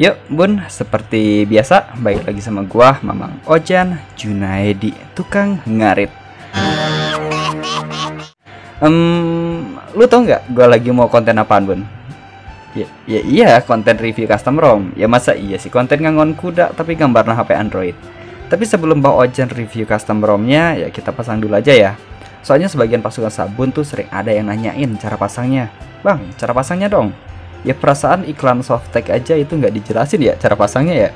Yuk Bun, seperti biasa baik lagi sama gua Mamang Ojan Junaedi, tukang ngarit. Lu tau nggak gua lagi mau konten apaan Bun? Iya, konten review custom ROM. Ya masa iya sih konten ngangon kuda tapi gambarnya HP Android. Tapi sebelum Bang Ojan review custom ROM-nya, ya kita pasang dulu aja ya. Soalnya sebagian pasukan sabun tuh sering ada yang nanyain cara pasangnya. Bang, cara pasangnya dong. Ya perasaan iklan softtek aja itu nggak dijelasin ya cara pasangnya ya.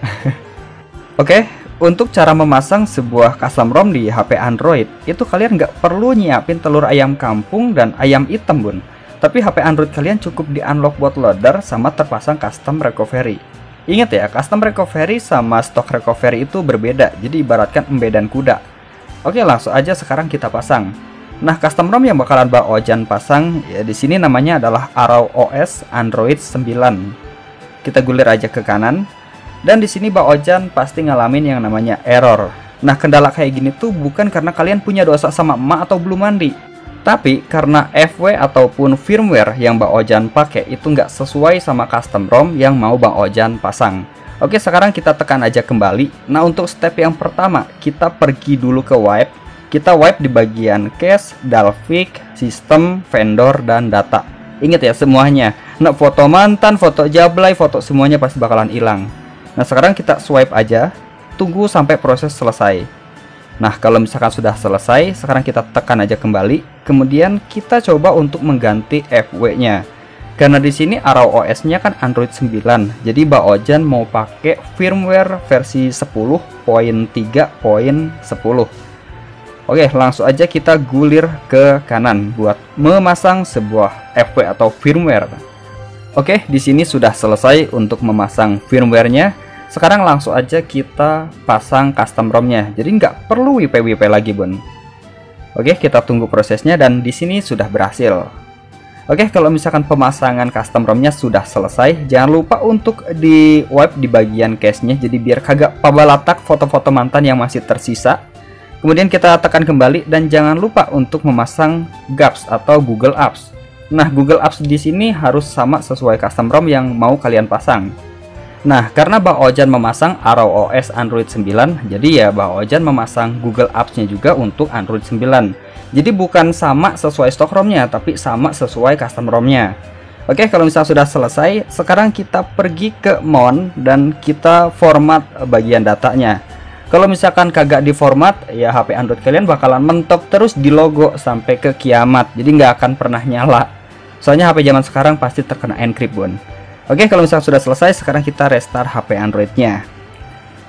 Oke, untuk cara memasang sebuah custom ROM di HP Android, itu kalian nggak perlu nyiapin telur ayam kampung dan ayam hitam Bun. Tapi HP Android kalian cukup di unlock bootloader sama terpasang custom recovery. Ingat ya, custom recovery sama stock recovery itu berbeda, jadi ibaratkan embedan kuda. Oke, langsung aja sekarang kita pasang. Nah, custom ROM yang bakalan Bang Ojan pasang ya di sini namanya adalah Arrow OS Android 9. Kita gulir aja ke kanan. Dan di sini Bang Ojan pasti ngalamin yang namanya error. Nah, kendala kayak gini tuh bukan karena kalian punya dosa sama emak atau belum mandi, tapi karena FW ataupun firmware yang Bang Ojan pakai itu nggak sesuai sama custom ROM yang mau Bang Ojan pasang. Oke, sekarang kita tekan aja kembali. Nah, untuk step yang pertama, kita pergi dulu ke wipe. Kita wipe di bagian cache, Dalvik, sistem, vendor, dan data. Ingat ya semuanya. Nah, foto mantan, foto jablay, foto semuanya pasti bakalan hilang. Nah, sekarang kita swipe aja. Tunggu sampai proses selesai. Nah, kalau misalkan sudah selesai, sekarang kita tekan aja kembali. Kemudian kita coba untuk mengganti FW-nya. Karena di sini Arrow OS-nya kan Android 9. Jadi Bang Ojan mau pakai firmware versi 10.3.10. Oke, langsung aja kita gulir ke kanan buat memasang sebuah FW atau firmware. Oke, di sini sudah selesai untuk memasang firmware-nya. Sekarang langsung aja kita pasang custom ROM-nya. Jadi nggak perlu WP-WP lagi, Bun. Oke, kita tunggu prosesnya dan di sini sudah berhasil. Oke, kalau misalkan pemasangan custom ROM-nya sudah selesai, jangan lupa untuk di wipe di bagian cache-nya. Jadi biar kagak pabalatak foto-foto mantan yang masih tersisa. Kemudian kita tekan kembali dan jangan lupa untuk memasang GApps atau Google Apps. Nah, Google Apps di sini harus sama sesuai custom ROM yang mau kalian pasang. Nah, karena Bang Ojan memasang Arrow OS Android 9, jadi ya Bang Ojan memasang Google Apps-nya juga untuk Android 9. Jadi bukan sama sesuai stok ROM-nya, tapi sama sesuai custom ROM-nya. Oke, kalau misalnya sudah selesai, sekarang kita pergi ke Mon dan kita format bagian datanya. Kalau misalkan kagak di format, ya HP Android kalian bakalan mentok terus di logo sampai ke kiamat. Jadi nggak akan pernah nyala. Soalnya HP zaman sekarang pasti terkena encrypt, Bun. Oke, kalau misalkan sudah selesai, sekarang kita restart HP Androidnya.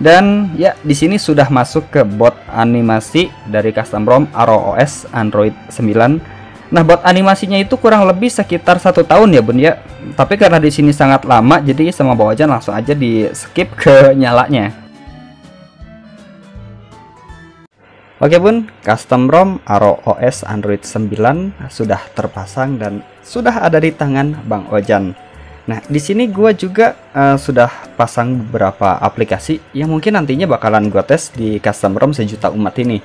Dan ya, di sini sudah masuk ke bot animasi dari custom ROM Arrow OS Android 9. Nah, bot animasinya itu kurang lebih sekitar 1 tahun ya, Bun ya. Tapi karena di sini sangat lama, jadi sama Bang Ojan langsung aja di skip ke nyalanya. Oke Bun, custom ROM Arrow OS Android 9 sudah terpasang dan sudah ada di tangan Bang Ojan. Nah, di sini gua juga sudah pasang beberapa aplikasi yang mungkin nantinya bakalan gua tes di custom ROM sejuta umat ini.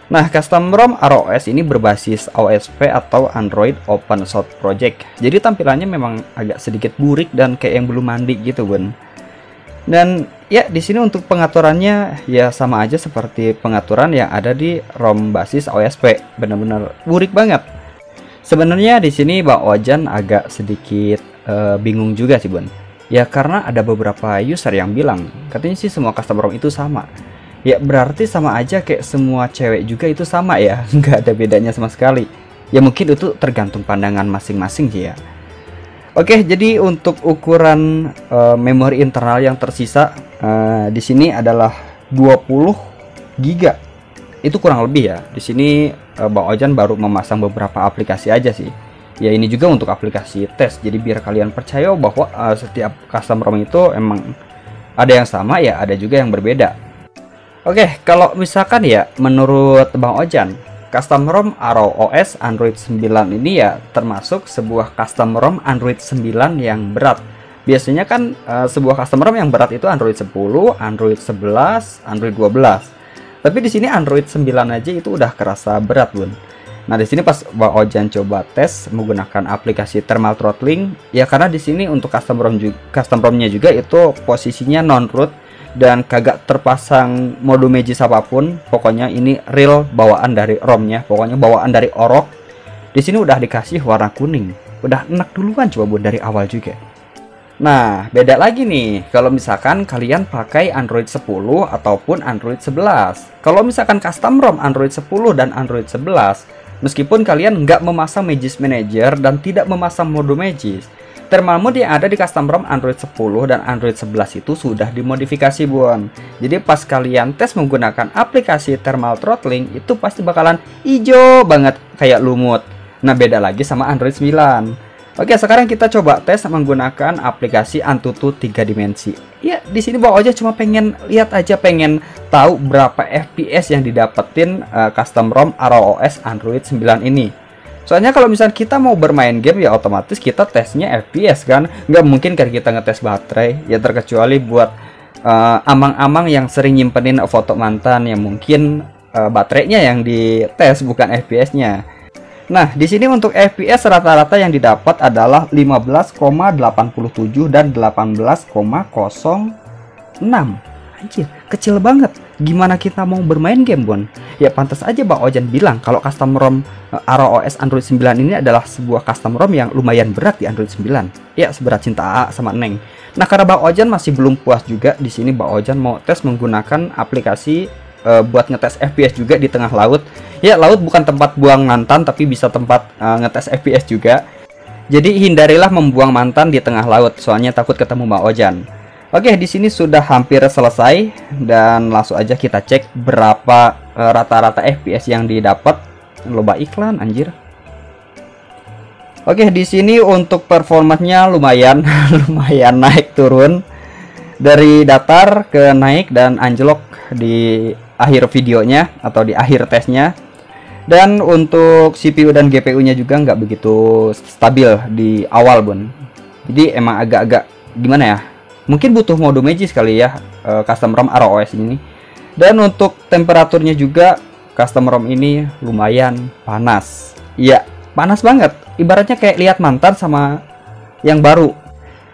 Nah, custom ROM Arrow OS ini berbasis OSP atau Android Open Source Project. Jadi tampilannya memang agak sedikit burik dan kayak yang belum mandi gitu, Bun. Dan ya di sini untuk pengaturannya ya sama aja seperti pengaturan yang ada di ROM basis OSP, bener-bener burik banget. Sebenarnya di sini Bang Ojan agak sedikit bingung juga sih Bun. Ya karena ada beberapa user yang bilang katanya sih semua custom ROM itu sama. Ya berarti sama aja kayak semua cewek juga itu sama ya, nggak ada bedanya sama sekali. Ya mungkin itu tergantung pandangan masing-masing sih ya. Oke, jadi untuk ukuran memori internal yang tersisa di sini adalah 20 GB. Itu kurang lebih ya. Di sini Bang Ojan baru memasang beberapa aplikasi aja sih. Ya ini juga untuk aplikasi tes. Jadi biar kalian percaya bahwa setiap custom ROM itu emang ada yang sama ya, ada juga yang berbeda. Oke, kalau misalkan ya menurut Bang Ojan, custom ROM Arrow OS Android 9 ini ya termasuk sebuah custom ROM Android 9 yang berat. Biasanya kan sebuah custom ROM yang berat itu Android 10, Android 11, Android 12. Tapi di sini Android 9 aja itu udah kerasa berat, Bun. Nah, di sini pas Bang Ojan coba tes menggunakan aplikasi thermal throttling, ya karena di sini untuk custom ROM-nya juga itu posisinya non root dan kagak terpasang mode magis apapun. Pokoknya ini real bawaan dari ROM-nya, pokoknya bawaan dari orok. Di sini udah dikasih warna kuning. Udah enak duluan coba Bun dari awal juga. Nah, beda lagi nih kalau misalkan kalian pakai Android 10 ataupun Android 11. Kalau misalkan custom ROM Android 10 dan Android 11, meskipun kalian nggak memasang Magis Manager dan tidak memasang mode Magis, thermal mode yang ada di custom ROM Android 10 dan Android 11 itu sudah dimodifikasi Bun. Jadi pas kalian tes menggunakan aplikasi thermal throttling itu pasti bakalan hijau banget kayak lumut. Nah, beda lagi sama Android 9. Oke, sekarang kita coba tes menggunakan aplikasi Antutu 3 dimensi. Ya, di sini Bang Ojan cuma pengen lihat aja, pengen tahu berapa FPS yang didapetin custom ROM ROS Android 9 ini. Soalnya kalau misalnya kita mau bermain game ya otomatis kita tesnya FPS kan. Nggak mungkin kan kita ngetes baterai, ya terkecuali buat amang-amang yang sering nyimpenin foto mantan yang mungkin baterainya yang dites bukan FPS-nya. Nah, di sini untuk FPS rata-rata yang didapat adalah 15,87 dan 18,06. Anjir, kecil banget. Gimana kita mau bermain game, Bon? Ya pantas aja Bang Ojan bilang kalau custom ROM ROS Android 9 ini adalah sebuah custom ROM yang lumayan berat di Android 9. Ya, seberat cinta AA sama Neng. Nah, karena Bang Ojan masih belum puas juga, di sini Bang Ojan mau tes menggunakan aplikasi buat ngetes FPS juga di tengah laut. Ya, laut bukan tempat buang mantan tapi bisa tempat ngetes FPS juga. Jadi hindarilah membuang mantan di tengah laut, soalnya takut ketemu Bang Ojan. Oke, di sini sudah hampir selesai dan langsung aja kita cek berapa rata-rata FPS yang didapat. Loba iklan anjir. Oke, di sini untuk performanya lumayan lumayan naik turun dari datar ke naik dan anjlok di akhir videonya atau di akhir tesnya. Dan untuk CPU dan GPU-nya juga nggak begitu stabil di awal Bun. Jadi emang agak-agak gimana ya? Mungkin butuh mode magis kali ya custom ROM ROS ini. Dan untuk temperaturnya juga custom ROM ini lumayan panas. Iya, panas banget. Ibaratnya kayak lihat mantan sama yang baru.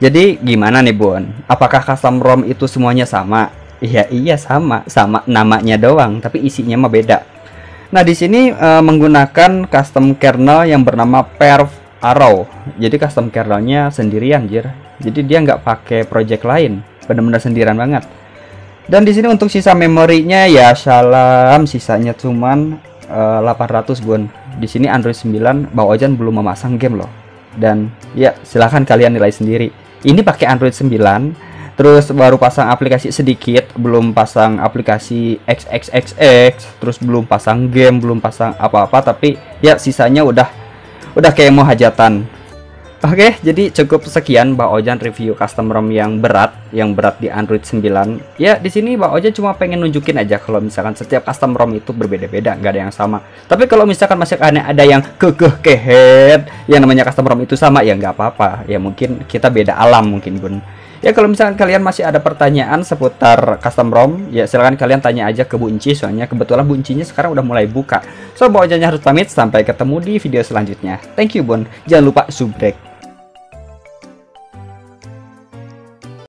Jadi gimana nih Bun? Apakah custom ROM itu semuanya sama? Iya sama namanya doang, tapi isinya mah beda. Nah, di sini menggunakan custom kernel yang bernama Perf Arrow. Jadi custom kernelnya sendirian, anjir. Jadi dia nggak pakai project lain, benar-benar sendirian banget. Dan di sini untuk sisa memorinya ya salam, sisanya cuman 800 Bun. Di sini Android 9 Bang Ojan belum memasang game loh. Dan ya silahkan kalian nilai sendiri. Ini pakai Android 9. Terus baru pasang aplikasi sedikit, belum pasang aplikasi XXXX, terus belum pasang game, belum pasang apa-apa, tapi ya sisanya udah kayak mau hajatan. Oke, jadi cukup sekian Bang Ojan review custom ROM yang berat di Android 9. Ya, di sini Bang Ojan cuma pengen nunjukin aja kalau misalkan setiap custom ROM itu berbeda-beda, nggak ada yang sama. Tapi kalau misalkan masih ada yang kehet, yang namanya custom ROM itu sama, ya nggak apa-apa. Ya mungkin kita beda alam mungkin Bun. Ya, kalau misalkan kalian masih ada pertanyaan seputar custom ROM, ya silahkan kalian tanya aja ke Bu Enci, soalnya kebetulan Bu Encinya sekarang udah mulai buka. So, Bang Ojannya harus pamit, sampai ketemu di video selanjutnya. Thank you Bun, jangan lupa subrek.